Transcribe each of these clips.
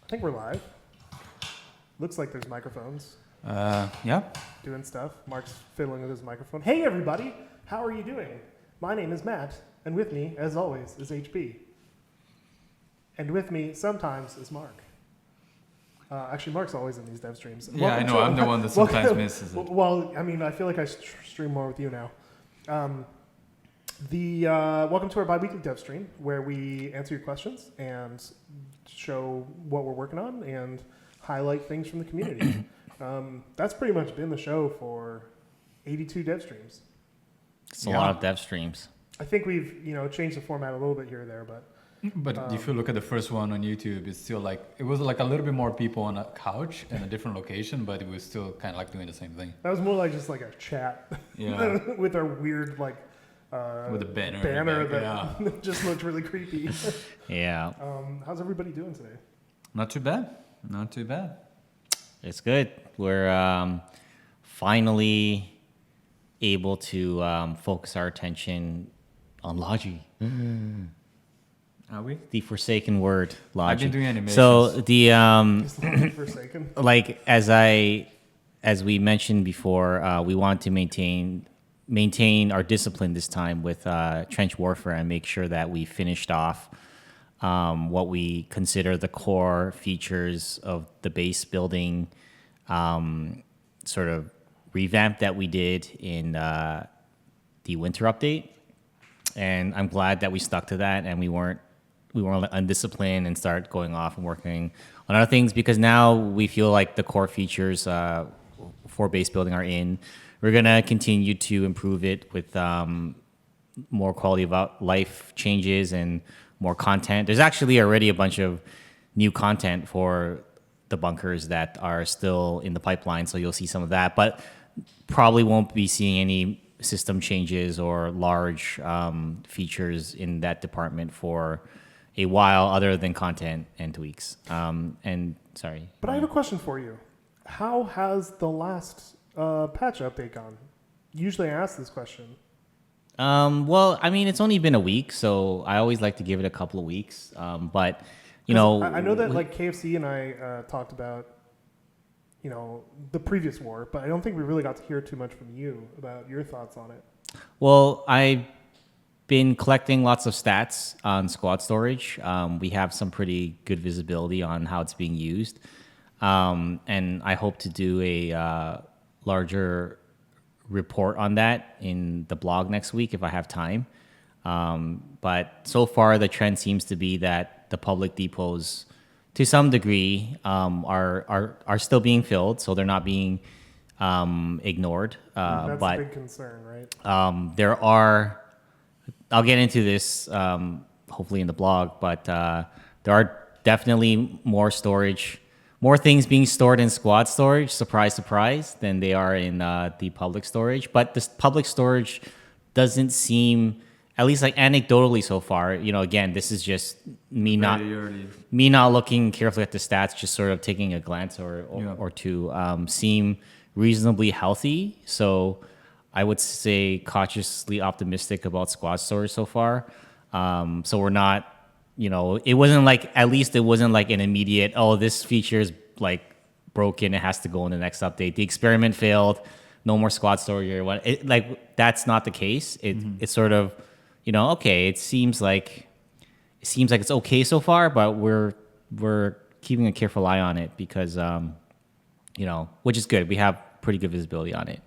I think we're live. Looks like there's microphones. Yeah. Doing stuff. Mark's fiddling with his microphone. Hey, everybody. How are you doing? My name is Matt, and with me, as always, is HB. And with me, sometimes, is Mark. Actually, Mark's always in these dev streams. Yeah, I know. I'm the one that sometimes misses it. Well, I mean, I feel like I stream more with you now. Welcome to our bi-weekly dev stream, where we answer your questions and show what we're working on and highlight things from the community. That's pretty much been the show for 82 dev streams. It's a lot of dev streams. I think we've changed the format a little bit here or there, but if you look at the first one on YouTube, it's still like it was like a little bit more people on a couch in a different location, but it was still kind of like doing the same thing. That was more like just like a chat, with our weird like with a banner that just looked really creepy. Yeah. How's everybody doing today? Not too bad. Not too bad. It's good. We're finally able to focus our attention on Logi. Are we? The forsaken word, Logi. I've been doing animations. So the Forsaken. like as we mentioned before, we want to maintain our discipline this time with trench warfare and make sure that we finished off what we consider the core features of the base building sort of revamp that we did in the winter update. And I'm glad that we stuck to that and we weren't undisciplined and start going off and working on other things, because now we feel like the core features for base building are in. We're going to continue to improve it with more quality of life changes and more content. There's actually already a bunch of new content for the bunkers that are still in the pipeline, so you'll see some of that, but probably won't be seeing any system changes or large features in that department for a while, other than content and tweaks. But I have a question for you. How has the last patch update gone? Usually I ask this question. Well, I mean, it's only been a week, so I always like to give it a couple of weeks. But I know that like KFC and I talked about the previous war, but I don't think we really got to hear too much from you about your thoughts on it. Well, I've been collecting lots of stats on squad storage. We have some pretty good visibility on how it's being used, and I hope to do a larger report on that in the blog next week if I have time. But so far, the trend seems to be that the public depots, to some degree, are still being filled, so they're not being ignored. That's but a big concern, right? there are. I'll get into this hopefully in the blog, but there are definitely more things being stored in squad storage, surprise, surprise, than they are in the public storage. But this public storage doesn't seem, at least like anecdotally so far, again, this is just me not looking carefully at the stats, just sort of taking a glance or two, seem reasonably healthy. So I would say cautiously optimistic about squad storage so far. So we're not, it wasn't like an immediate, this feature is like broken, it has to go in the next update. The experiment failed, no more squad storage or what. That's not the case. It's sort of, okay, it seems like it's okay so far, but we're keeping a careful eye on it because, which is good. We have pretty good visibility on it.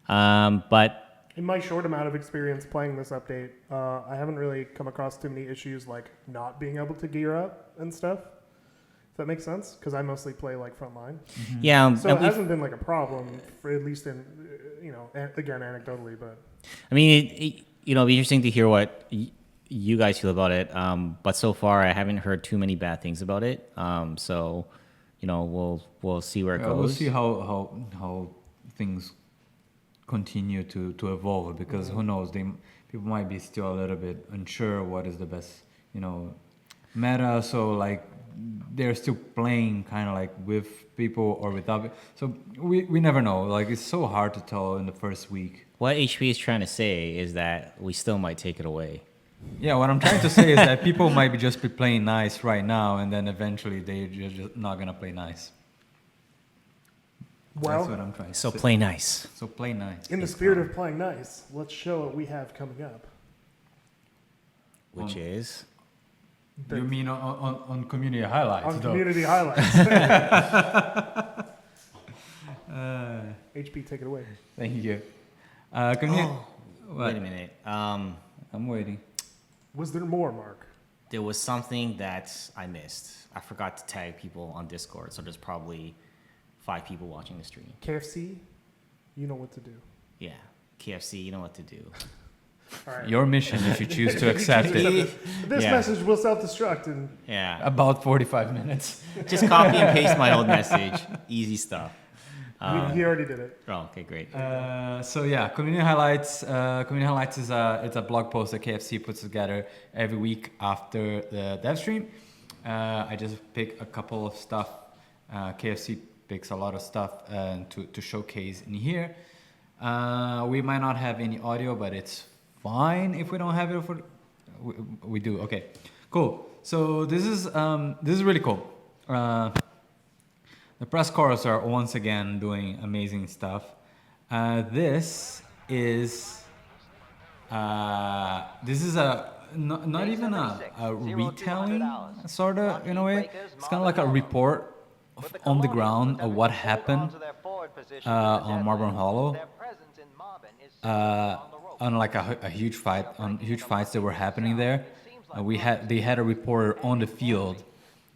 But in my short amount of experience playing this update, I haven't really come across too many issues like not being able to gear up and stuff. If that makes sense, because I mostly play like frontline. Mm-hmm. Yeah, so it hasn't been like a problem, for at least in again anecdotally. But I mean, it'll be interesting to hear what you guys feel about it. But so far, I haven't heard too many bad things about it. So we'll see where it goes. We'll see how things continue to evolve, because who knows, people might be still a little bit unsure what is the best meta, so like they're still playing kind of like with people or without it. So we never know, like it's so hard to tell in the first week. What HP is trying to say is that we still might take it away. Yeah, what I'm trying to say is that people might be just be playing nice right now, and then eventually they're just not gonna play nice. That's what Well, I'm trying to So say. play nice. So play nice. in the spirit of playing nice, let's show what we have coming up. Which is You mean on community highlights? On though. community highlights. HP, take it away. Thank you. What? wait a minute. I'm waiting. Was there more, Mark? There was something that I missed. I forgot to tag people on Discord, so there's probably 5 people watching the stream. KFC, you know what to do. Yeah, KFC, you know what to do. All right. Your mission, if you choose to accept it. This Yeah. message will self-destruct and Yeah, About 45 minutes. just copy and paste my old message. Easy stuff. he already did it. Oh, okay, great. So yeah, community highlights. Community highlights is it's a blog post that KFC puts together every week after the dev stream. I just pick a couple of stuff. KFC picks a lot of stuff to showcase in here. We might not have any audio, but it's fine if we don't have it. We do. Okay, cool. So this is really cool. The press corps are once again doing amazing stuff. This is not even a retelling sort of in a way. It's kind of like a report on the ground of what happened on Marburn Hollow. On like a huge fight, on huge fights that were happening there. They had a reporter on the field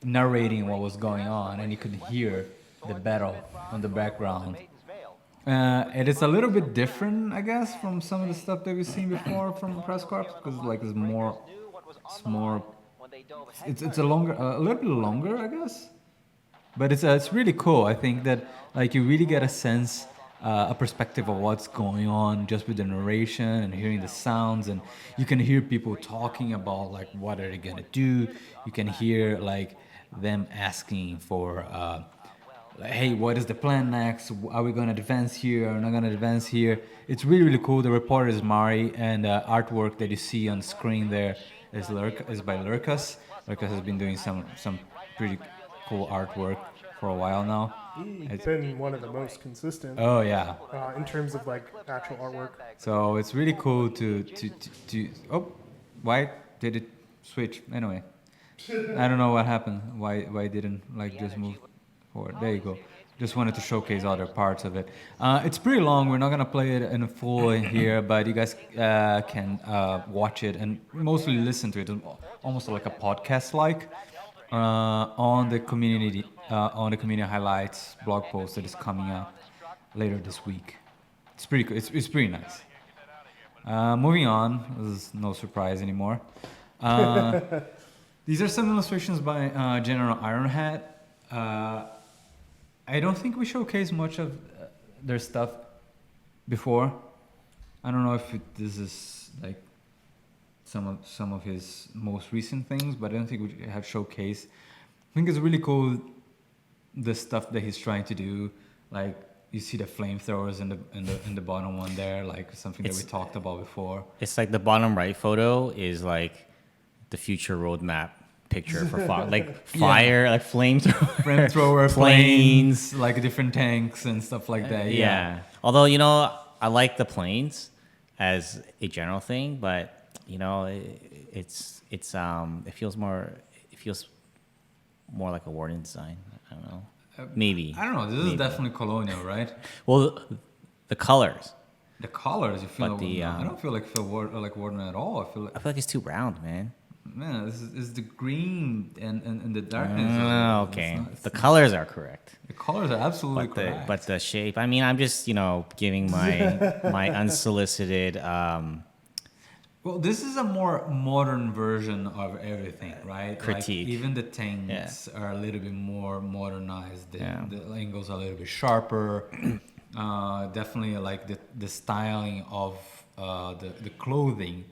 narrating what was going on, and you could hear the battle on the background. And it's a little bit different, I guess, from some of the stuff that we've seen before from press corps, because like it's a little bit longer, I guess. But it's really cool. I think that like you really get a sense, a perspective of what's going on just with the narration and hearing the sounds, and you can hear people talking about like what are they gonna do. You can hear like them asking for, like, hey, what is the plan next? Are we gonna advance here? Are we not gonna advance here? It's really really cool. The reporter is Mari, and artwork that you see on screen there is by Lurkas. Lurkas has been doing some pretty cool artwork for a while now. He's been one of the most consistent Oh yeah. in terms of like actual artwork. So it's really cool to oh, why did it switch? Anyway, I don't know what happened. Why it didn't like just move forward? There you go. Just wanted to showcase other parts of it. It's pretty long. We're not gonna play it in full in here, but you guys can watch it and mostly listen to it, almost like a podcast like. On the community highlights blog post that is coming up later this week. It's pretty cool. It's pretty nice. Moving on, this is no surprise anymore. These are some illustrations by General Ironhead. I don't think we showcased much of their stuff before. I don't know if this is like some of his most recent things, but I don't think we have showcased. I think it's really cool the stuff that he's trying to do. Like you see the flamethrowers in the bottom one there, like something that we talked about before. It's like the bottom right photo is like the future roadmap picture for like fire, like Flamethrower, planes, like different tanks and stuff like that. Yeah. Although, you know, I like the planes as a general thing, but you know, it feels more like a Warden design. I don't know. Maybe. I don't know. This is definitely colonial, right? Well, the colors. The colors, you feel. But the, I don't feel like Warden at all. I feel like it's too round, man. this is the green and the darkness. Okay. The colors are correct. The colors are absolutely correct. But the shape. I mean, I'm just giving my unsolicited. Well, this is a more modern version of everything, right? Critique. Like even the tanks are a little bit more modernized. The angles are a little bit sharper. Definitely like the styling of the clothing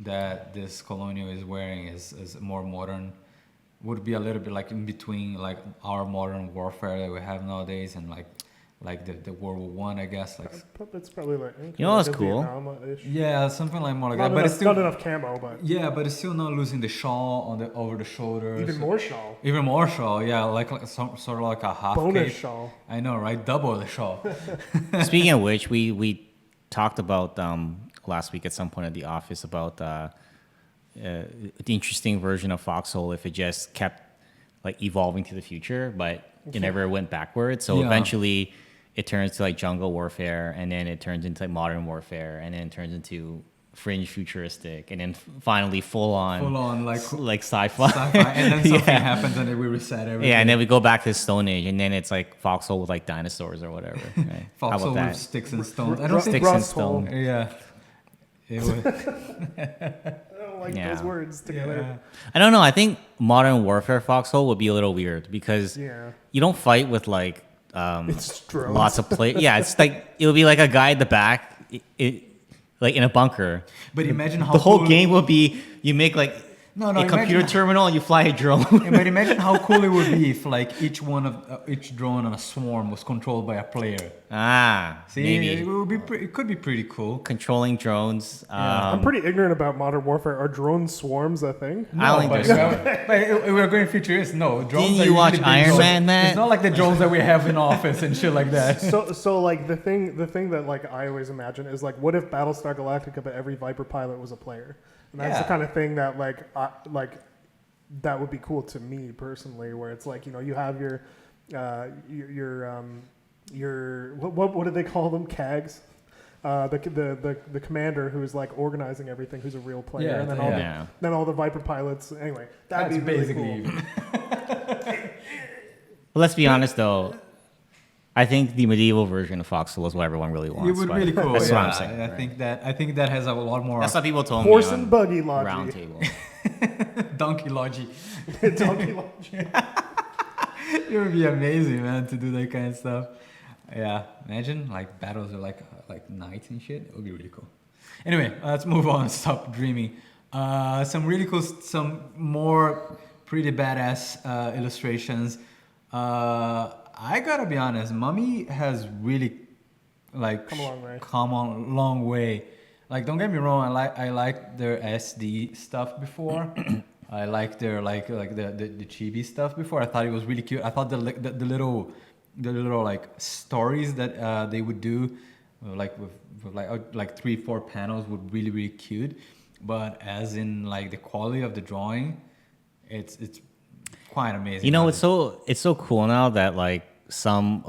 that this colonial is wearing is more modern. Would be a little bit like in between like our modern warfare that we have nowadays and like like the World War One, I guess. Like It's probably like You know what's a cool? Vietnam-ish. yeah, something like more like Not that. But enough, it's still not enough camo, but yeah, but it's still not losing the shawl on the over the shoulders. even more shawl. Even more shawl, yeah, like some sort of like a half Bonus cape. shawl. I know, right? Double the shawl. Speaking of which, we talked about last week at some point at the office about the interesting version of Foxhole if it just kept like evolving to the future, but it never went backwards. So Yeah. eventually, it turns to like jungle warfare, and then it turns into like modern warfare, and then it turns into fringe futuristic, and then finally full on like sci-fi. Sci-fi, and then something Yeah. happens and then we reset everything. Yeah, and then we go back to the Stone Age, and then it's like Foxhole with like dinosaurs or whatever. Right? How Foxhole about with that? sticks and stones. I Ru- don't think. Sticks and Rust hole. stone. Yeah. It was, I don't like Yeah. those words together. yeah. I don't know. I think modern warfare Foxhole would be a little weird because Yeah. you don't fight with like It's drones. lots of play. Yeah, it's like it'll be like a guy at the back, like in a bunker. But imagine how The whole cool, game will be you make like No, a computer imagine- terminal and you fly a drone. But imagine how cool it would be if like each drone on a swarm was controlled by a player. See, maybe it would be it could be pretty cool. controlling drones. I'm pretty ignorant about modern warfare. Are drone swarms a thing? I don't think but, there's but we're going futurist. No, drones. Didn't are you watch usually big Iron drones. Man, Matt? It's not like the drones that we have in office and shit like that. So like the thing that like I always imagine is like, what if Battlestar Galactica, but every Viper pilot was a player? And that's the Yeah. kind of thing that that would be cool to me personally, where it's like, you know, you have your what do they call them, CAGs, the commander who's like organizing everything, who's a real player, Yeah, and then yeah. Yeah. all the Viper pilots. Anyway, that'd That's be really basically. cool. But let's be honest though. I think the medieval version of Foxhole is what everyone really wants. It would but really cool. That's yeah. what I'm saying. I think that has a lot more That's what people told Horse me and on buggy logic. roundtable. donkey logic. Donkey logic. It would be amazing, man, to do that kind of stuff. Yeah, imagine like battles are like night and shit. It would be really cool. Anyway, let's move on. Stop dreaming. Some really cool, some more pretty badass illustrations. I gotta be honest, Mummy has really like Come a long way. come a long way. Like, don't get me wrong, I like their SD stuff before. I like their like the chibi stuff before. I thought it was really cute. I thought the little like stories that they would do, like with like 3-4 panels would really cute. But as in like the quality of the drawing, it's quite amazing. You know, it's so cool now that like some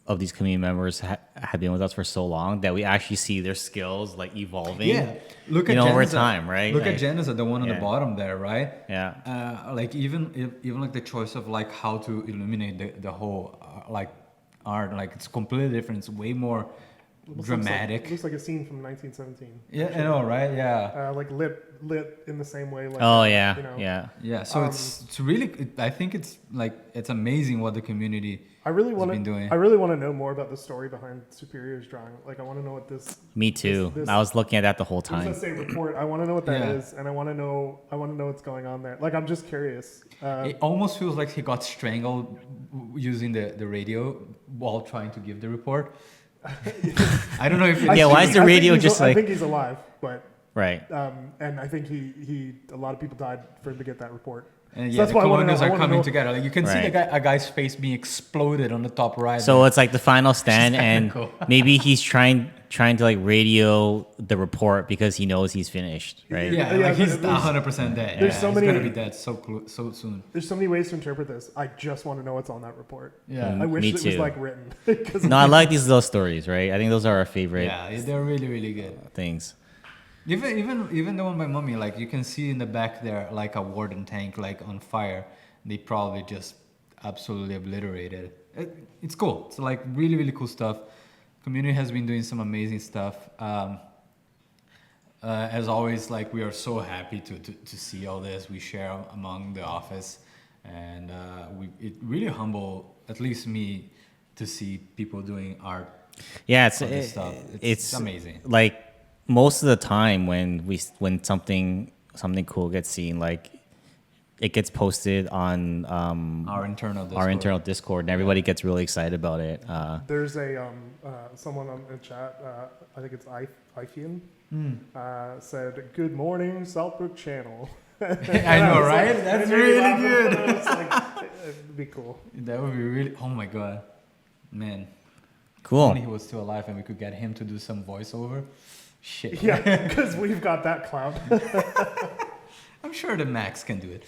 of these community members have been with us for so long that we actually see their skills like evolving. Yeah, look you at know, over Genesis. time, right? Look Like, at Genesis, the one on the yeah. bottom there, right? Yeah. Like even like the choice of like how to illuminate the whole like art, like it's completely different. It's way more dramatic. Looks like a scene from 1917. Yeah, I know, right? Yeah. Like lit in the same way. Like, Oh yeah, you know. yeah. Yeah, so it's really. I think it's like it's amazing what the community I really has want been doing. I really want to know more about the story behind Superior's drawing. Like, I want to know what this. Me too. This- I was looking at that the whole What does time. that say? Report. I want to know what that Yeah. is, and I want to know what's going on there. Like, I'm just curious. It almost feels like he got strangled using the radio while trying to give the report. I don't know if it's Yeah, why is the I think radio he's- just I like- think he's alive, but Right. and I think he a lot of people died for him to get that report. And So yeah, that's the why I wanna colonials know- I are wanna coming know- together. Like you can see Right. a guy's face being exploded on the top right. So there. it's like the final stand, and cool. maybe he's trying to like radio the report because he knows he's finished, right? yeah, Yeah, like he's there's- 100% dead. there's yeah, so he's many- gonna be dead so soon. There's so many ways to interpret this. I just want to know what's on that report. Yeah. I wish Me it was too. like written. 'Cause No, I like these little stories, right? I think those are our favorite Yeah, they're really good. things. Even the one by Mummy, like you can see in the back there, like a warden tank, like on fire. They probably just absolutely obliterated. It's cool. It's like really cool stuff. Community has been doing some amazing stuff. As always, like we are so happy to see all this. We share among the office, and it really humble at least me to see people doing art. Yeah, on this stuff. It's amazing. Like most of the time when something cool gets seen, like it gets posted on Our internal Discord. our internal Discord, and everybody gets really excited about it. There's a someone on the chat. I think it's Ifian. Said, "Good morning, Saltbrook Channel." I know, right? That's really good. It's like, it'd be cool. That would be really. Oh my god, man! If Cool. only he was still alive and we could get him to do some voiceover. Shit. Yeah, because we've got that clout. I'm sure the Max can do it.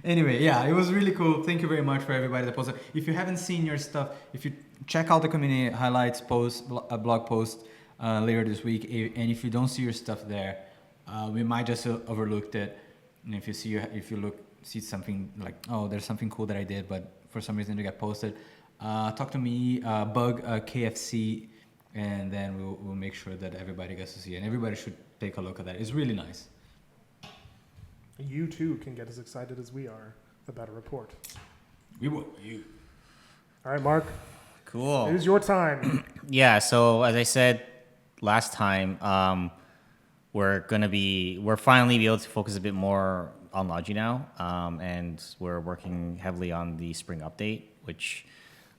Anyway, yeah, it was really cool. Thank you very much for everybody that posted. If you haven't seen your stuff, if you check out the community highlights post, a blog post later this week, and if you don't see your stuff there, we might just overlooked it. And if you see something like, oh, there's something cool that I did, but for some reason it got posted, talk to me, bug KFC, and then we'll make sure that everybody gets to see it. And everybody should take a look at that. It's really nice. You too can get as excited as we are about a report. We will. You. All right, Mark. Cool. It is your time. Yeah. So as I said last time, we're finally be able to focus a bit more on Logi now, and we're working heavily on the spring update, which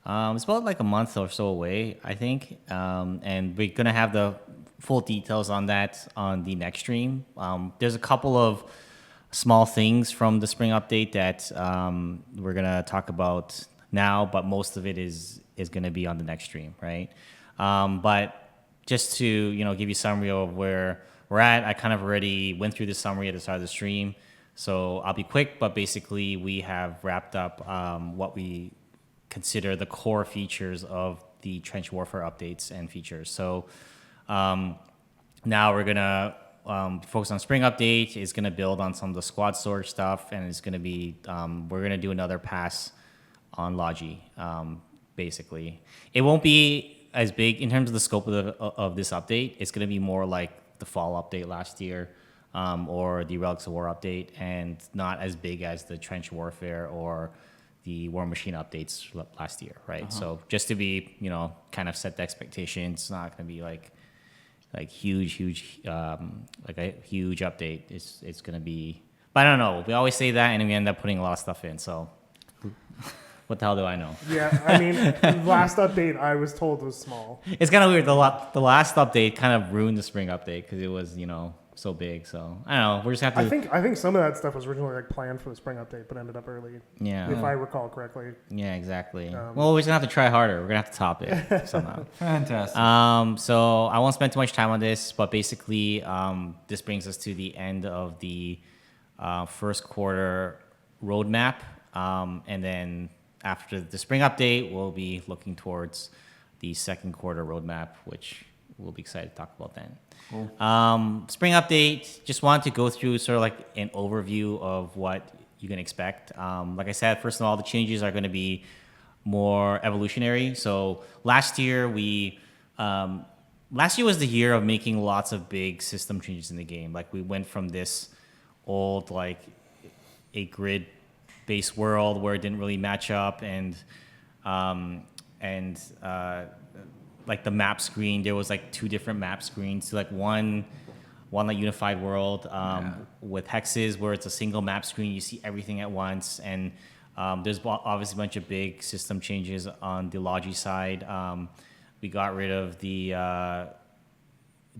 is about like a month or so away, I think, and we're gonna have the full details on that on the next stream. There's a couple of small things from the spring update that we're gonna talk about now, but most of it is gonna be on the next stream, right? But just to give you a summary of where we're at, I kind of already went through the summary at the start of the stream, so I'll be quick. But basically, we have wrapped up what we consider the core features of the trench warfare updates and features. So now we're gonna focus on spring update. Is going to build on some of the squad storage stuff, and it's going to be we're going to do another pass on Logi. Basically, it won't be as big in terms of the scope of this update. It's going to be more like the fall update last year, or the Relics of War update, and not as big as the trench warfare or the War Machine updates last year, right? So just to be kind of set the expectation, it's not going to be like huge like a huge update. It's gonna be, but I don't know, we always say that and we end up putting a lot of stuff in, so what the hell do I know? Yeah, I mean, the last update I was told was small. It's kind of weird. The last update kind of ruined the spring update because it was so big. So I don't know, we're just have to I think some of that stuff was originally like planned for the spring update but ended up early, if I recall correctly. Yeah, exactly. Well, we're just gonna have to try harder. We're gonna have to top it somehow. Fantastic. So I won't spend too much time on this, but basically, this brings us to the end of the first quarter roadmap, and then after the spring update, we'll be looking towards the second quarter roadmap, which we'll be excited to talk about then. Cool. Spring update, just wanted to go through sort of like an overview of what you can expect. Like I said, first of all, the changes are going to be more evolutionary. So last year was the year of making lots of big system changes in the game. Like we went from this old like a grid-based world where it didn't really match up, and like the map screen, there was like two different map screens to like one like unified world with hexes where it's a single map screen, you see everything at once, and there's obviously a bunch of big system changes on the Logi side. We got rid of the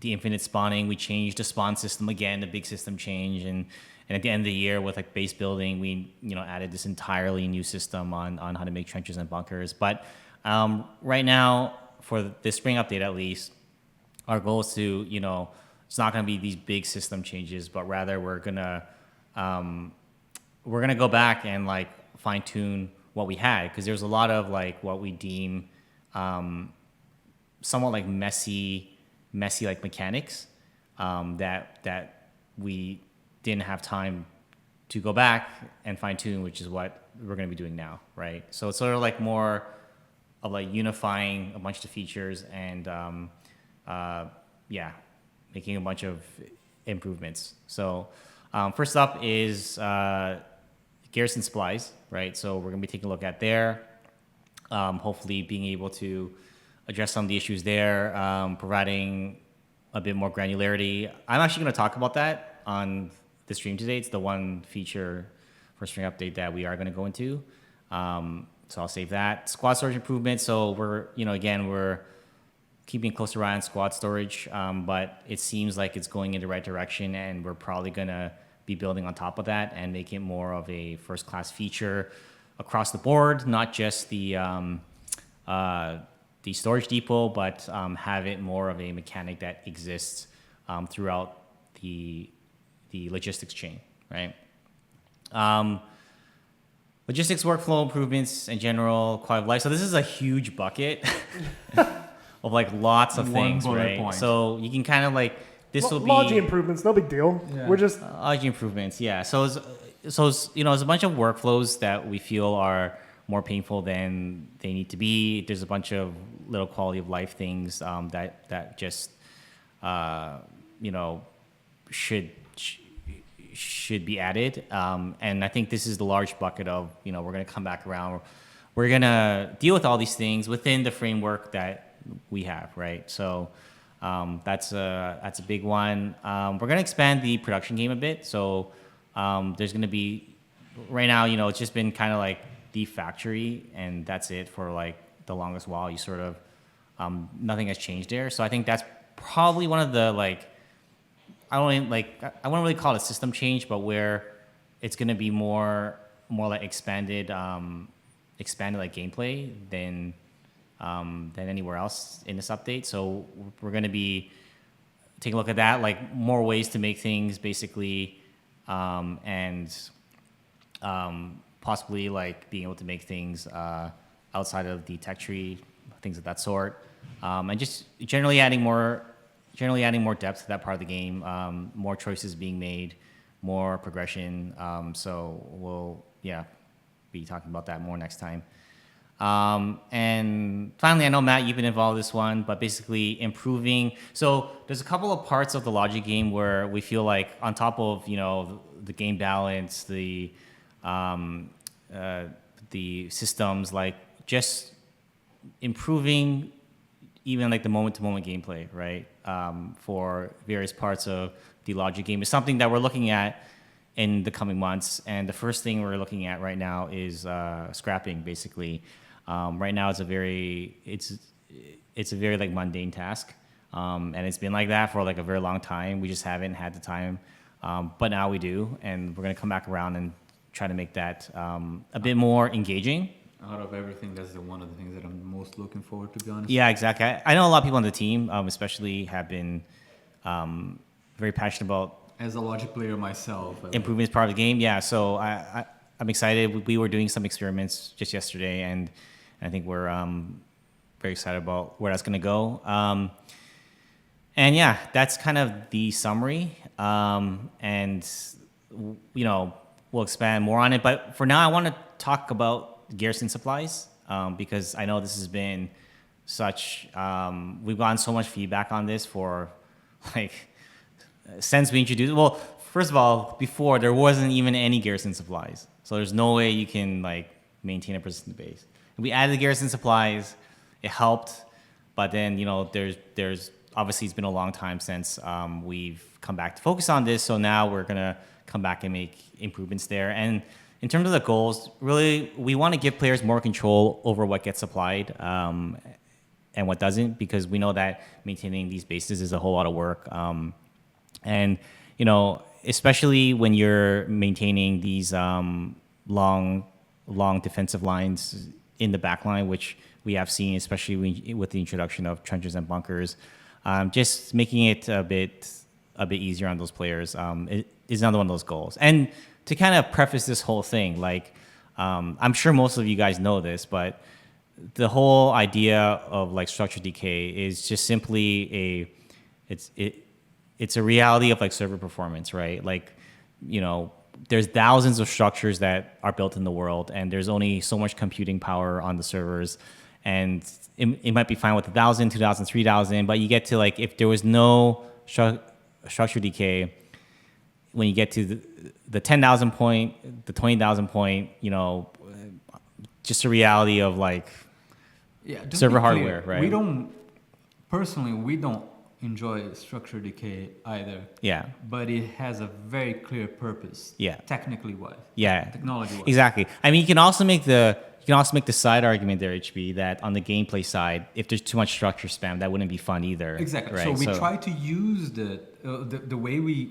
infinite spawning. We changed the spawn system again, the big system change, and at the end of the year with like base building, we added this entirely new system on how to make trenches and bunkers. But right now, for this spring update at least, our goal is to, it's not going to be these big system changes, but rather we're gonna go back and like fine tune what we had, because there's a lot of like what we deem somewhat like messy like mechanics that we didn't have time to go back and fine tune, which is what we're going to be doing now, right? So it's sort of like more of like unifying a bunch of the features and making a bunch of improvements. So first up is garrison supplies, right? So we're going to be taking a look at there, hopefully being able to address some of the issues there, providing a bit more granularity. I'm actually going to talk about that on the stream today. It's the one feature first string update that we are going to go into. So I'll save that. Squad storage improvement. So we're keeping a closer eye on squad storage, but it seems like it's going in the right direction, and we're probably going to be building on top of that and make it more of a first-class feature across the board, not just the storage depot, but have it more of a mechanic that exists throughout the logistics chain, right? Logistics workflow improvements in general, quality of life. So this is a huge bucket of like lots of things, right? Point. So you can kind of like, this will be Logi improvements, no big deal. Yeah. We're just logi improvements, yeah. So it's a bunch of workflows that we feel are more painful than they need to be. There's a bunch of little quality of life things that just should be added. And I think this is the large bucket of, we're going to come back around. We're going to deal with all these things within the framework that we have, right? So that's a big one. We're going to expand the production game a bit. So there's going to be, right now, it's just been kind of like the factory, and that's it for like the longest while. You sort of, nothing has changed there. So I think that's probably one of the I wouldn't really call it a system change, but where it's going to be more like expanded like gameplay than anywhere else in this update. So we're going to be taking a look at that, like more ways to make things basically, and possibly like being able to make things outside of the tech tree, things of that sort, and just generally adding more depth to that part of the game, more choices being made, more progression. So we'll be talking about that more next time. And finally, I know, Matt, you've been involved in this one, but basically improving. So there's a couple of parts of the logic game where we feel like on top of, the game balance, the systems, like just improving even like the moment-to-moment gameplay, right? For various parts of the logic game is something that we're looking at in the coming months. And the first thing we're looking at right now is scrapping, basically. Right now, it's a very like mundane task, and it's been like that for like a very long time. We just haven't had the time, but now we do, and we're gonna come back around and try to make that a bit more engaging. Out of everything, that's one of the things that I'm most looking forward to, be honest. Yeah, exactly. I know a lot of people on the team, especially, have been very passionate about As a logic player myself, improving this part of the game. Yeah, so I'm excited. We were doing some experiments just yesterday, and I think we're very excited about where that's going to go. And yeah, that's kind of the summary. And we'll expand more on it. But for now, I want to talk about garrison supplies, because I know this has been we've gotten so much feedback on this for since we introduced. Well, first of all, before there wasn't even any garrison supplies, so there's no way you can maintain a persistent base. We added the garrison supplies, it helped, but then there's obviously it's been a long time since we've come back to focus on this, so now we're gonna come back and make improvements there. And in terms of the goals, really, we want to give players more control over what gets supplied and what doesn't, because we know that maintaining these bases is a whole lot of work. And, especially when you're maintaining these long defensive lines in the back line, which we have seen, especially with the introduction of trenches and bunkers, just making it a bit easier on those players is another one of those goals. And to kind of preface this whole thing, I'm sure most of you guys know this, but the whole idea of structure decay is just simply it's a reality of server performance, right? There's thousands of structures that are built in the world, and there's only so much computing power on the servers, and it might be fine with 1,000, 2,000, 3,000, but you get to if there was no structure decay, when you get to the 10,000 point, the 20,000 point, just a reality of server hardware, right? We don't enjoy structure decay either. Yeah. But it has a very clear purpose. Yeah. Technically wise. Yeah. Technology wise. Exactly. I mean, you can also make the side argument there, HB, that on the gameplay side, if there's too much structure spam, that wouldn't be fun either. Exactly. Right? So we try to use the way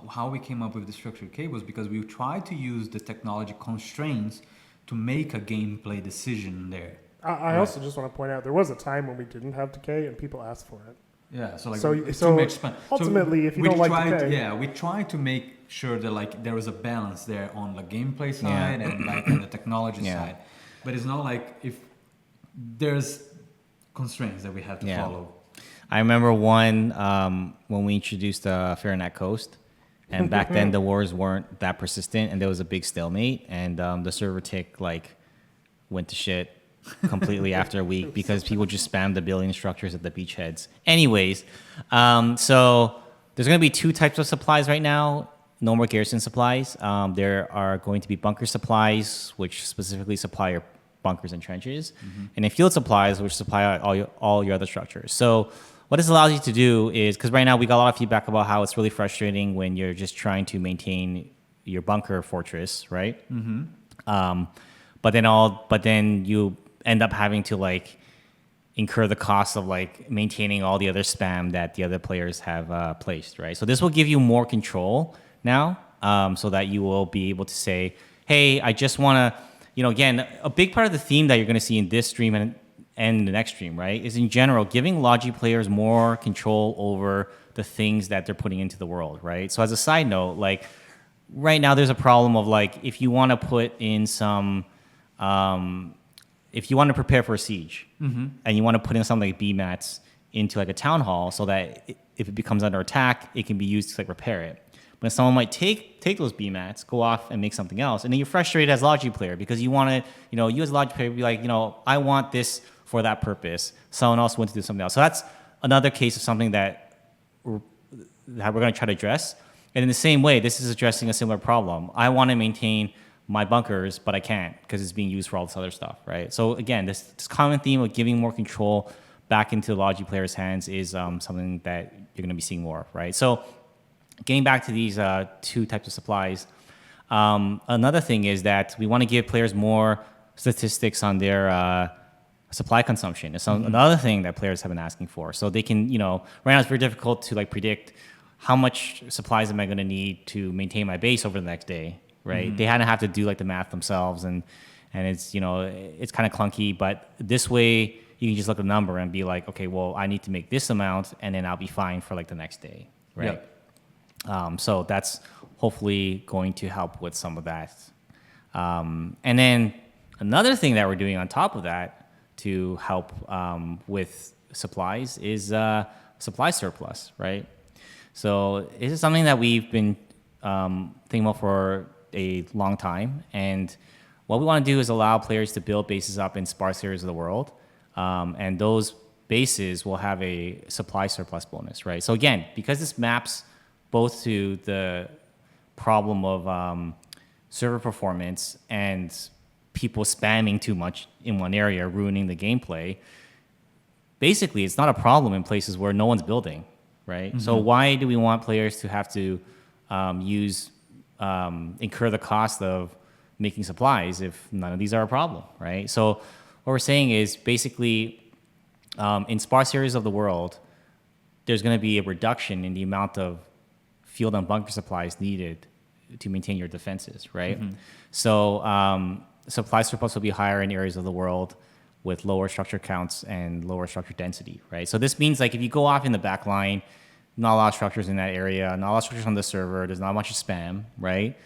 how we came up with the structure decay was because we tried to use the technology constraints to make a gameplay decision there. I also just want to point out there was a time when we didn't have decay and people asked for it. Yeah, so like So too much spam. ultimately, if you we don't like tried, decay, yeah, we tried to make sure that like there was a balance there on the gameplay side and like on the technology side, but it's not like if there's constraints that we have to follow. I remember one when we introduced Fahrenheit Coast, and back then the wars weren't that persistent, and there was a big stalemate, and the server tick like went to shit completely after a week because people just spammed the billion structures at the beachheads. Anyways, so there's going to be two types of supplies right now. No more garrison supplies. There are going to be bunker supplies, which specifically supply your bunkers and trenches, and then field supplies, which supply all your other structures. So what this allows you to do is, because right now we got a lot of feedback about how it's really frustrating when you're just trying to maintain your bunker fortress, right? But then you end up having to like incur the cost of like maintaining all the other spam that the other players have placed, right? So this will give you more control now, so that you will be able to say, hey, I just want to, again, a big part of the theme that you're going to see in this stream and the next stream, right, is in general giving Logi players more control over the things that they're putting into the world, right? So as a side note, like right now there's a problem of like if you want to put in some if you want to prepare for a siege and you want to put in something like BMATs into like a town hall so that if it becomes under attack, it can be used to like repair it. But someone might take those BMATs, go off and make something else, and then you're frustrated as a Logi player because you want to, you as a Logi player be like, I want this for that purpose. Someone else wants to do something else. So that's another case of something that we're going to try to address. And in the same way, this is addressing a similar problem. I want to maintain my bunkers, but I can't because it's being used for all this other stuff, right? So again, this common theme of giving more control back into the Logi players' hands is something that you're going to be seeing more of, right? So getting back to these two types of supplies, another thing is that we want to give players more statistics on their supply consumption. It's another thing that players have been asking for. So they can, right now it's very difficult to like predict how much supplies am I going to need to maintain my base over the next day, right? They had to have to do like the math themselves, and it's it's kind of clunky. But this way, you can just look at the number and be like, okay, well, I need to make this amount, and then I'll be fine for like the next day, right? So that's hopefully going to help with some of that. And then another thing that we're doing on top of that to help with supplies is supply surplus, right? So this is something that we've been thinking about for a long time. And what we want to do is allow players to build bases up in sparse areas of the world. And those bases will have a supply surplus bonus, right? So again, because this maps both to the problem of server performance and people spamming too much in one area, ruining the gameplay, basically it's not a problem in places where no one's building, right? So why do we want players to have to incur the cost of making supplies if none of these are a problem, right? So what we're saying is basically in sparse areas of the world, there's going to be a reduction in the amount of field and bunker supplies needed to maintain your defenses, right? So supply surplus will be higher in areas of the world with lower structure counts and lower structure density, right? So this means like if you go off in the back line, not a lot of structures in that area, not a lot of structures on the server, there's not much spam, right?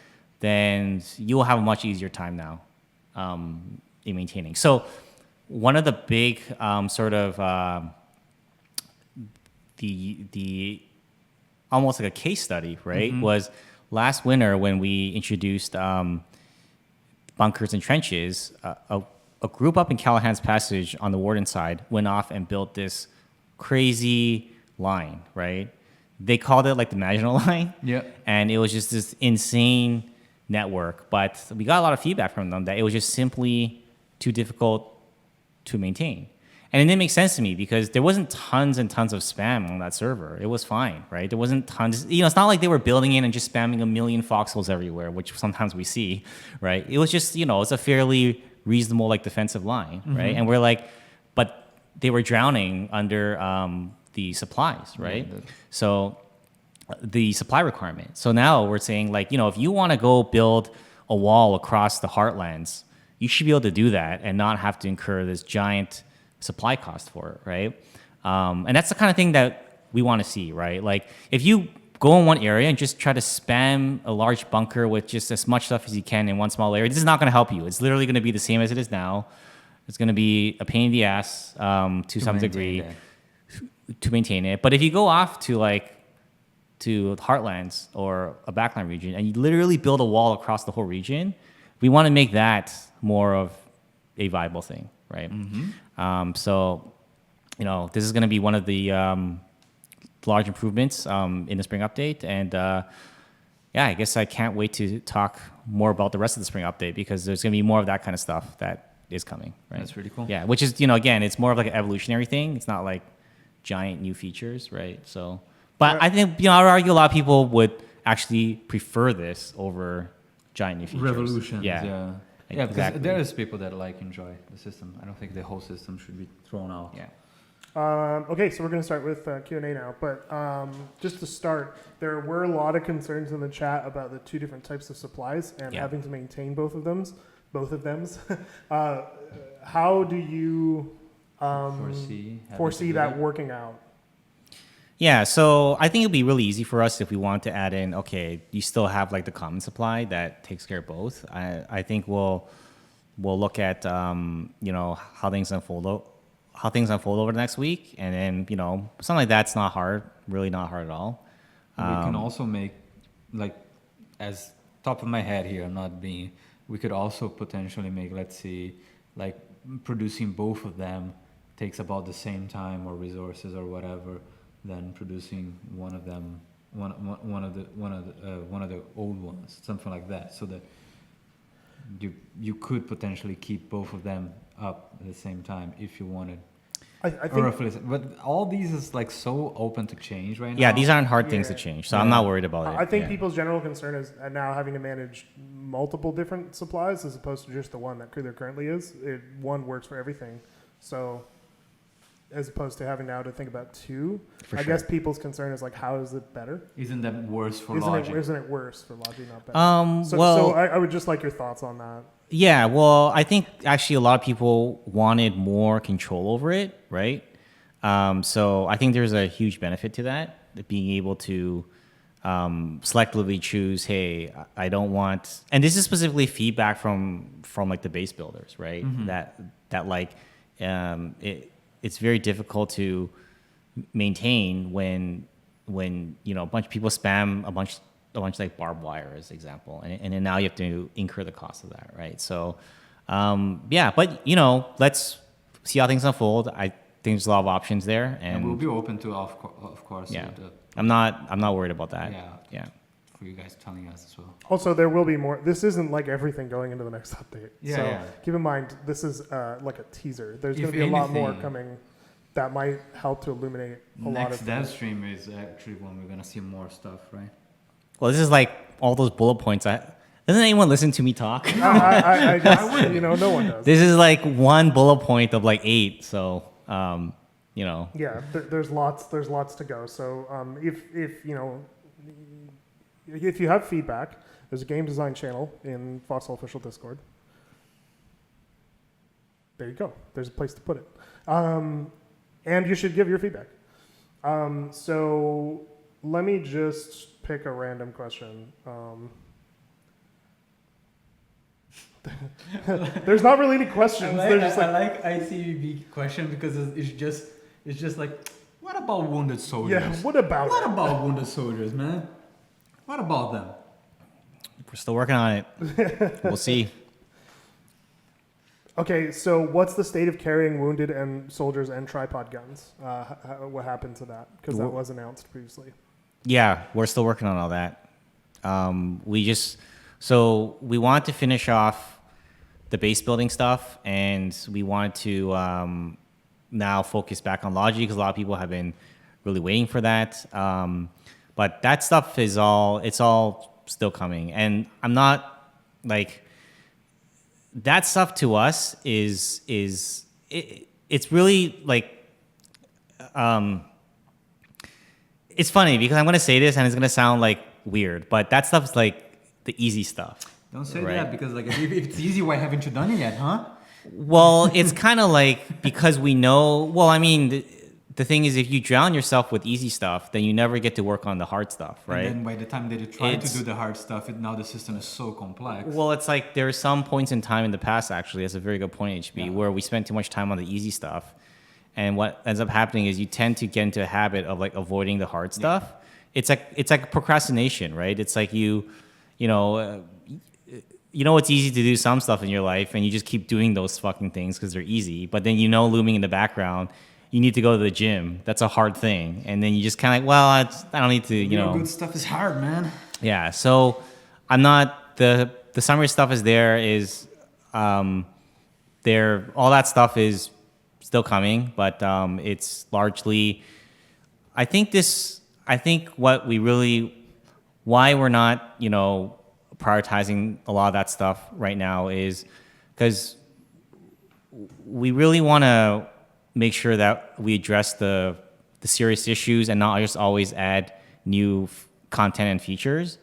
Then you will have a much easier time now in maintaining. So one of the big the almost like a case study, right, was last winter when we introduced bunkers and trenches. A group up in Callahan's Passage on the Warden side went off and built this crazy line, right? They called it like the Maginot Line. Yeah. And it was just this insane network. But we got a lot of feedback from them that it was just simply too difficult to maintain. And it didn't make sense to me because there wasn't tons and tons of spam on that server. It was fine, right? There wasn't tons. It's not like they were building in and just spamming a million foxholes everywhere, which sometimes we see, right? It was just, it's a fairly reasonable like defensive line, right? And we're like, but they were drowning under the supplies, right? So the supply requirement. So now we're saying like, if you want to go build a wall across the heartlands, you should be able to do that and not have to incur this giant supply cost for it, right? And that's the kind of thing that we want to see, right? Like if you go in one area and just try to spam a large bunker with just as much stuff as you can in one small area, this is not going to help you. It's literally going to be the same as it is now. It's going to be a pain in the ass to some degree to maintain it. But if you go off to Heartlands or a backline region and you literally build a wall across the whole region, we want to make that more of a viable thing, right? So, this is going to be one of the large improvements in the spring update. And I guess I can't wait to talk more about the rest of the spring update because there's going to be more of that kind of stuff that is coming, right? That's really cool. Yeah, which is, again, it's more of like an evolutionary thing. It's not like giant new features, right? So, but I think, I would argue a lot of people would actually prefer this over giant new features. Revolutions, yeah. Yeah, because Exactly. there is people that enjoy the system. I don't think the whole system should be thrown out. Yeah. Okay, so we're going to start with Q&A now. But just to start, there were a lot of concerns in the chat about the two different types of supplies and having to maintain both of them. How do you foresee that working out? Yeah, so I think it'd be really easy for us if we want to add in, you still have like the common supply that takes care of both. I think we'll look at how things unfold over the next week, and then something like that's not hard, really not hard at all. We can also make as top of my head here, we could also potentially make, let's see, producing both of them takes about the same time or resources or whatever than producing one of them, one of the old ones, something like that, so that you could potentially keep both of them up at the same time if you wanted. I think, but all these is so open to change right now. Yeah, these aren't hard things to change, so I'm not worried about it. I think people's general concern is now having to manage multiple different supplies as opposed to just the one that there currently is. One works for everything, so as opposed to having now to think about two. I guess people's concern is how is it better? Isn't that worse for Logic? Isn't it worse for Logic, not better? So I would just like your thoughts on that. Yeah, well, I think actually a lot of people wanted more control over it, right? So I think there's a huge benefit to that being able to selectively choose, hey, I don't want, and this is specifically feedback from the base builders, right? That it's very difficult to maintain when a bunch of people spam a bunch barbed wire, as an example, and then now you have to incur the cost of that, right? So, but let's see how things unfold. I think there's a lot of options there, and we'll be open to, of course. Yeah, I'm not worried about that. Yeah. For you guys telling us as well. Also, there will be more. This isn't like everything going into the next update. So keep in mind, this is like a teaser. There's going to be a lot more coming that might help to illuminate a lot of Next Devstream is actually when we're going to see more stuff, right? Well, this is all those bullet points. Doesn't anyone listen to me talk? I guess, no one does. This is one bullet point of 8. So, Yeah, there's lots to go. So if you have feedback, there's a game design channel in Foxhole official Discord. There you go. There's a place to put it. And you should give your feedback. So let me just pick a random question. There's not really any questions. I like ICBB question because it's just what about wounded soldiers? Yeah, what about wounded soldiers, man? What about them? We're still working on it. We'll see. Okay, so what's the state of carrying wounded and soldiers and tripod guns? What happened to that? Because that was announced previously. Yeah, we're still working on all that. We want to finish off the base building stuff, and we want to now focus back on logic because a lot of people have been really waiting for that. But that stuff it's all still coming. And I'm not like, that stuff to us it's really like, it's funny because I'm going to say this and it's going to sound like weird, but that stuff's like the easy stuff. Don't say right? that because like if it's easy, why haven't you done it yet, huh? Well, it's kind of like because we know. Well, I mean, the thing is, if you drown yourself with easy stuff, then you never get to work on the hard stuff, right? And then by the time that you try to do the hard stuff, now the system is so complex. Well, it's like there are some points in time in the past, actually, that's a very good point, HB, Yeah. where we spent too much time on the easy stuff. And what ends up happening is you tend to get into a habit of like avoiding the hard stuff. It's like procrastination, right? It's like you know, it's easy to do some stuff in your life and you just keep doing those fucking things because they're easy. But then looming in the background, you need to go to the gym. That's a hard thing. And then you just kind of like, well, I don't need to, Good stuff is hard, man. Yeah, so I'm not the summary stuff is all that stuff is still coming, but it's largely I think why we're not, prioritizing a lot of that stuff right now is because we really want to make sure that we address the serious issues and not just always add new content and features.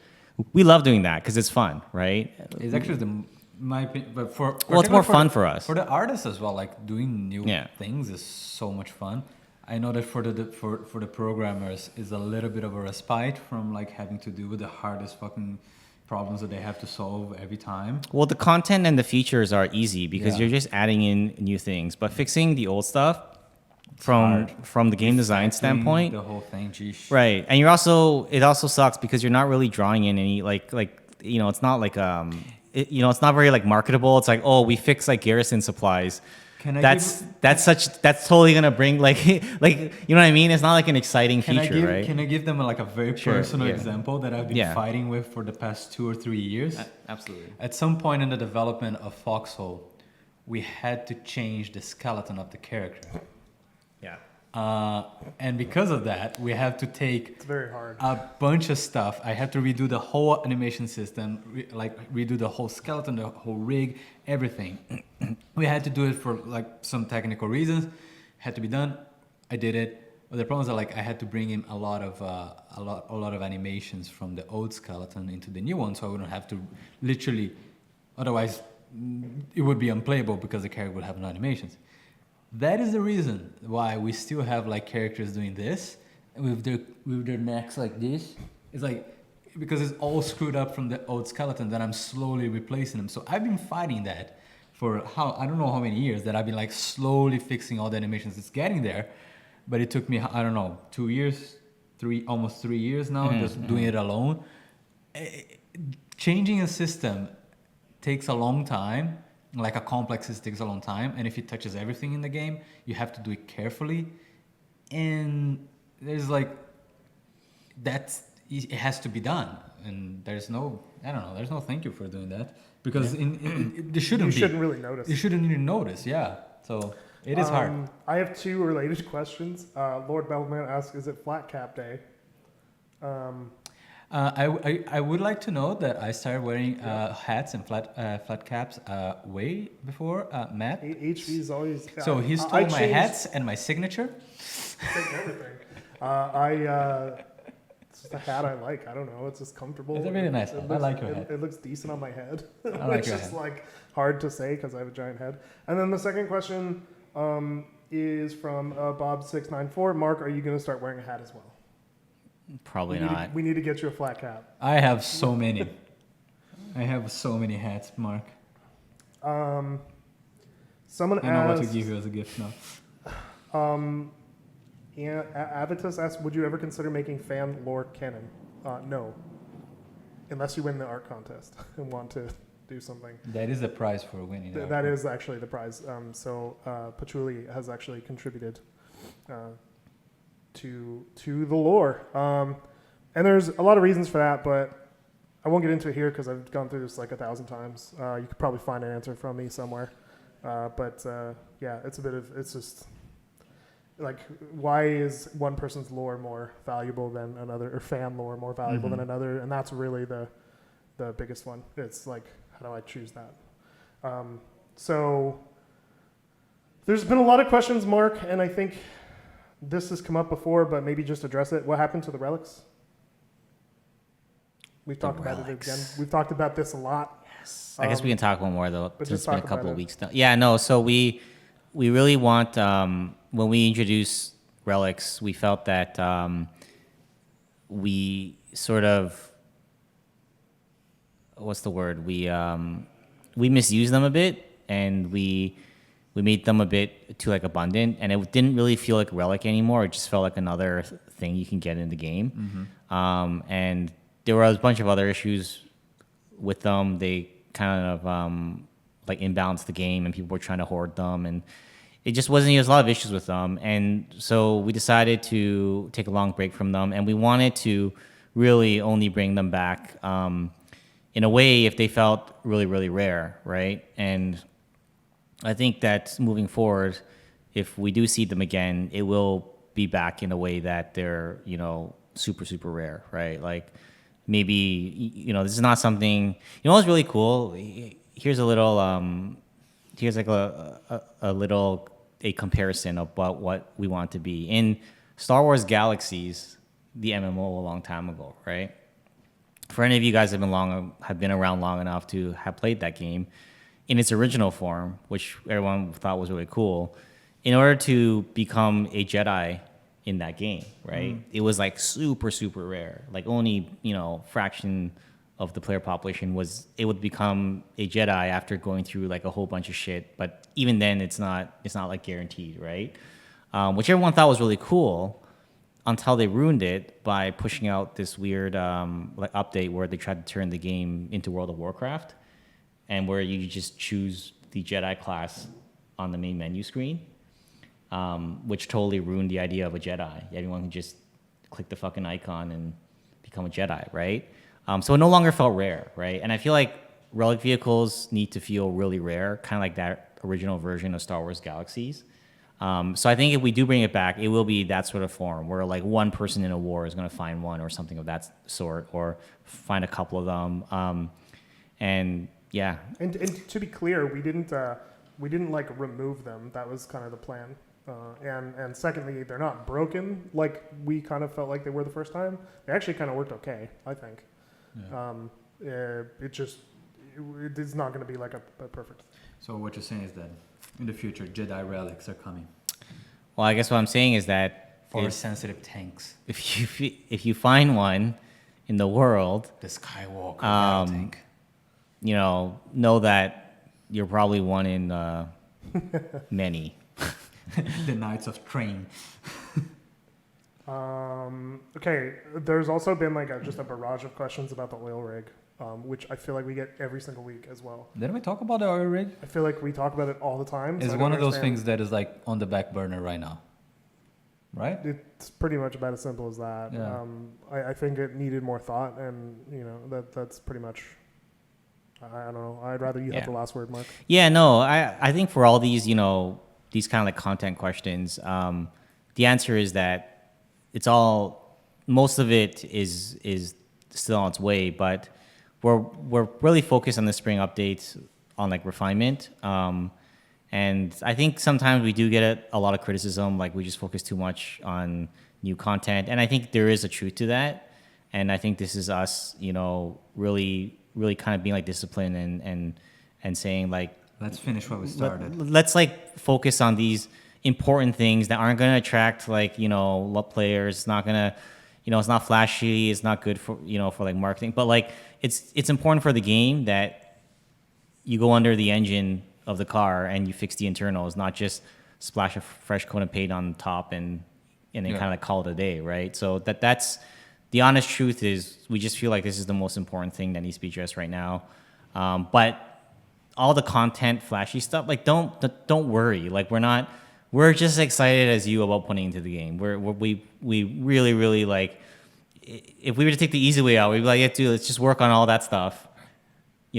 We love doing that because it's fun, right? It's actually my opinion, but it's more fun for us. For the artists as well, like doing new Yeah. things is so much fun. I know that for the programmers is a little bit of a respite from like having to do with the hardest fucking problems that they have to solve every time. Well, the content and the features are easy because Yeah. you're just adding in new things, but fixing the old stuff from the game design standpoint, the whole thing, geez. right? And it also sucks because you're not really drawing in any it's not like it's not very like marketable. It's like, oh, we fix like garrison supplies. That's totally gonna bring like you know what I mean? It's not like an exciting feature, right? Can I give them like a very personal yeah. example that I've been fighting with for the past 2 or 3 years? Absolutely. At some point in the development of Foxhole, we had to change the skeleton of the character. Yeah. And because of that, we have to take It's very hard. a bunch of stuff. I had to redo the whole animation system, redo the whole skeleton, the whole rig, everything. We had to do it for like some technical reasons. Had to be done. I did it. But the problem is that like I had to bring in a lot of animations from the old skeleton into the new one, so I wouldn't have to literally. Otherwise, it would be unplayable because the character would have no animations. That is the reason why we still have like characters doing this with their necks like this. It's like because it's all screwed up from the old skeleton that I'm slowly replacing them. So I've been fighting that for I don't know how many years that I've been like slowly fixing all the animations. It's getting there, but it took me I don't know 2 years, almost 3 years now just doing it alone. Changing a system takes a long time. Like a complex system takes a long time, and if it touches everything in the game, you have to do it carefully. And there's like it has to be done, and there's no thank you for doing that because there shouldn't You shouldn't really notice. You shouldn't even notice, yeah. So it is hard. I have 2 related questions. Lord Bellman asks, "Is it Flat Cap Day?" I would like to know that I started wearing hats and flat caps way before Matt. HV's always. So he stole my hats and my signature. Take everything. It's just a hat I like. I don't know. It's just comfortable. It's a really nice hat. I like your hat. It looks decent on my head. I like It's your just hat. like hard to say because I have a giant head. And then the second question is from Bob694. Mark, are you going to start wearing a hat as well? Probably not. We need to get you a flat cap. I have so many. I have so many hats, Mark. Someone I know what to asked. give you as a gift now. Yeah, Avitus asked, "Would you ever consider making fan lore canon?" No, unless you win the art contest and want to do something. That is the prize for winning. That is actually the prize. So Patchouli has actually contributed to the lore, and there's a lot of reasons for that, but I won't get into it here because I've gone through this like 1,000 times. You could probably find an answer from me somewhere, but yeah, it's just like, why is one person's lore more valuable than another, or fan lore more valuable than another? And that's really the biggest one. It's like, how do I choose that? So there's been a lot of questions, Mark, and I think this has come up before, but maybe just address it. What happened to the relics? We've talked about it again. We've talked about this a lot. Yes. I guess we can talk one more though. But It's just been a talk couple about of it. weeks now. Yeah, no. So we really want when we introduce relics, we felt that we sort of what's the word? We misused them a bit, and we made them a bit too like abundant, and it didn't really feel like relic anymore. It just felt like another thing you can get in the game. And there were a bunch of other issues with them. They kind of like imbalanced the game, and people were trying to hoard them, and it just wasn't. There was a lot of issues with them, and so we decided to take a long break from them, and we wanted to really only bring them back in a way if they felt really, really rare, right? And I think that moving forward, if we do see them again, it will be back in a way that they're, super, super rare, right? Like maybe, this is not something, what's really cool? Here's a little, here's like a comparison about what we want to be. In Star Wars Galaxies, the MMO a long time ago, right? For any of you guys have been around long enough to have played that game, in its original form, which everyone thought was really cool, in order to become a Jedi in that game, right? It was like super, super rare. Like only, fraction of the player population would become a Jedi after going through like a whole bunch of shit. But even then it's not like guaranteed, right? Which everyone thought was really cool until they ruined it by pushing out this weird like update where they tried to turn the game into World of Warcraft, and where you just choose the Jedi class on the main menu screen, which totally ruined the idea of a Jedi. Everyone can just click the fucking icon and become a Jedi, right? So it no longer felt rare, right? And I feel like relic vehicles need to feel really rare, kind of like that original version of Star Wars Galaxies. So I think if we do bring it back, it will be that sort of form where like one person in a war is going to find one or something of that sort, or find a couple of them. And yeah. And to be clear, we didn't like remove them. That was kind of the plan. And secondly, they're not broken like we kind of felt like they were the first time. They actually kind of worked okay, I think. Yeah. It is not going to be like a perfect. So what you're saying is that in the future, Jedi relics are coming Well, I guess what I'm saying is that for sensitive tanks. if you find one in the world, The Skywalker battle tank. know that you're probably one in many. The Knights of Train. Okay, there's also been like just a barrage of questions about the oil rig, which I feel like we get every single week as well. Didn't we talk about the oil rig? I feel like we talk about it all the time. It's so I one don't of those understand. things that is like on the back burner right now, right? It's pretty much about as simple as that. Yeah. I think it needed more thought, and that's pretty much. I don't know. I'd rather you have the last word, Mark. Yeah, no, I think for all these, these kind of like content questions, the answer is that most of it is still on its way, but we're really focused on the spring updates on like refinement. And I think sometimes we do get a lot of criticism, like we just focus too much on new content. And I think there is a truth to that. And I think this is us, really, really kind of being like disciplined and saying like, Let's finish what we started. let's like focus on these important things that aren't going to attract like, players. It's not going to, it's not flashy. It's not good for, for like marketing, but like it's important for the game that you go under the engine of the car and you fix the internals, not just splash a fresh coat of paint on top and then kind of call it a day. Right. So that's the honest truth is we just feel like this is the most important thing that needs to be addressed right now. But all the content, flashy stuff, like don't worry. Like we're just excited as you about putting into the game. We really, really like, if we were to take the easy way out, we'd be like, yeah, dude, let's just work on all that stuff.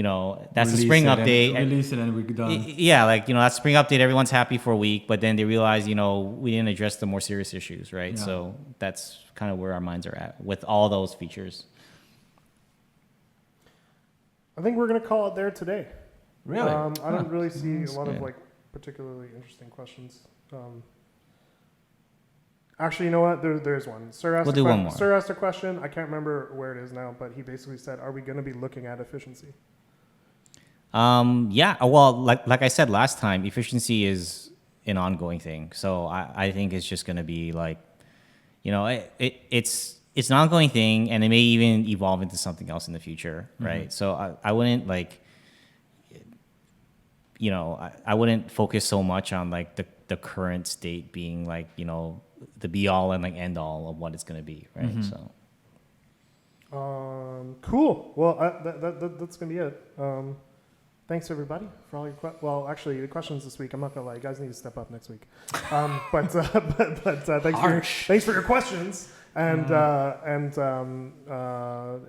that's the spring update. Release it and we're done. Yeah, that spring update, everyone's happy for a week, but then they realize, we didn't address the more serious issues, right? Yeah. So that's kind of where our minds are at with all those features. I think we're going to call it there today. Really? I don't really see That's a lot of good. particularly interesting questions. Actually, you know what? There's one. Sir asked We'll do one more. Sir asked a question. I can't remember where it is now, but he basically said, "Are we going to be looking at efficiency?" Yeah. Well, like I said last time, efficiency is an ongoing thing. So I think it's just going to be it's an ongoing thing, and it may even evolve into something else in the future, right? So I wouldn't I wouldn't focus so much on the current state being the be all and end all of what it's going to be, right? So. Cool. Well, that's going to be it. Thanks everybody for all your actually the questions this week. I'm not gonna lie, you guys need to step up next week. But thanks for your questions and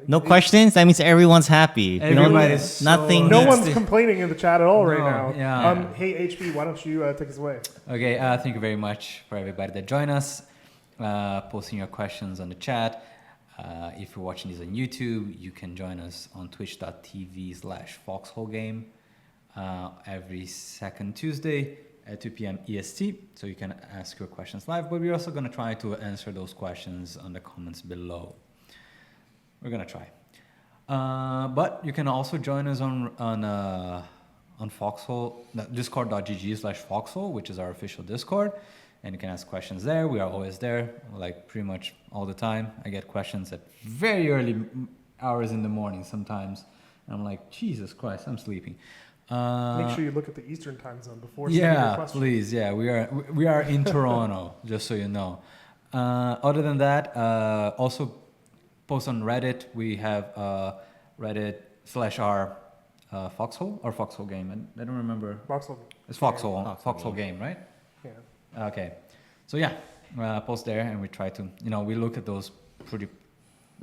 No questions. That means everyone's happy. Everybody's so nothing. No needs one's to- complaining in the chat at all right No, now. yeah. Hey HP, why don't you take us away? Okay, thank you very much for everybody that joined us, posting your questions on the chat. If you're watching this on YouTube, you can join us on twitch.tv/foxholegame every second Tuesday at 2 p.m. EST. So you can ask your questions live, but we're also going to try to answer those questions on the comments below. We're going to try. But you can also join us on Foxhole, discord.gg/foxhole, which is our official Discord. And you can ask questions there. We are always there, pretty much all the time. I get questions at very early hours in the morning sometimes. And I'm like, Jesus Christ, I'm sleeping. Make sure you look at the Eastern time zone before sending your question. Please. Yeah, we are in Toronto, just so you know. Other than that, also post on Reddit. We have Reddit/r Foxhole or Foxhole Game. I don't remember. Foxhole. It's Foxhole Game, right? Yeah. Okay, so yeah, post there, and we try to, we look at those we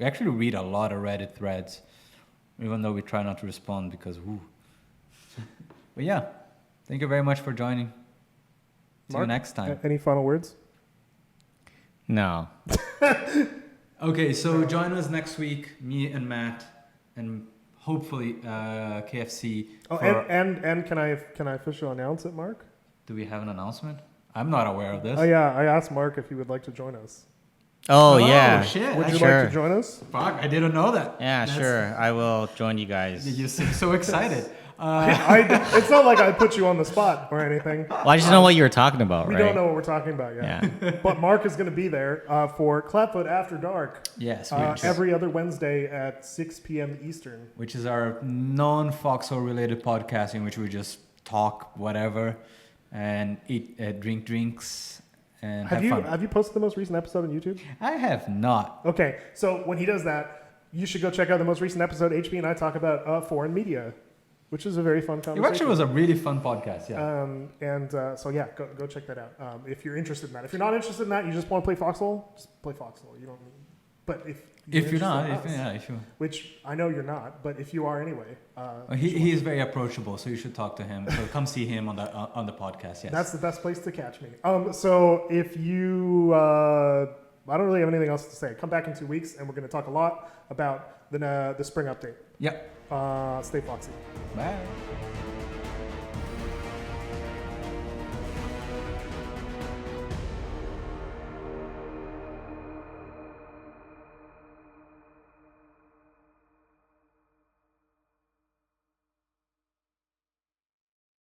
actually read a lot of Reddit threads, even though we try not to respond because, But yeah, thank you very much for joining. See you next time. Any final words? No. Okay, so join us next week, me and Matt, and hopefully KFC. Oh, and can I officially announce it, Mark? Do we have an announcement? I'm not aware of this. Oh yeah, I asked Mark if he would like to join us. Oh, yeah. Shit. Would you Sure. like to join us? Fuck, I didn't know that. Yeah, sure. I will join you guys. You seem so excited. It's not like I put you on the spot or anything. Well, I just know what you were talking about, We right? don't know what we're talking about yet. Yeah. But Mark is going to be there for Clapfoot After Dark Yes, every other Wednesday at 6 p.m. Eastern. which is our non-Foxhole related podcast in which we just talk whatever and eat, drink drinks and have fun. Have you posted the most recent episode on YouTube? I have not. Okay, so when he does that, you should go check out the most recent episode. HP and I talk about foreign media, which is a very fun It conversation. actually was a really fun podcast. Yeah. So yeah, go check that out if you're interested in that. If you're not interested in that, you just want to play Foxhole, just play Foxhole. You don't. But if you're not, us, which I know you're not, but if you are anyway, he is very approachable, so you should talk to him. So come see him on the podcast. Yes. that's the best place to catch me. So if you, I don't really have anything else to say. Come back in 2 weeks, and we're going to talk a lot about the spring update. Yep. Stay foxy. Bye.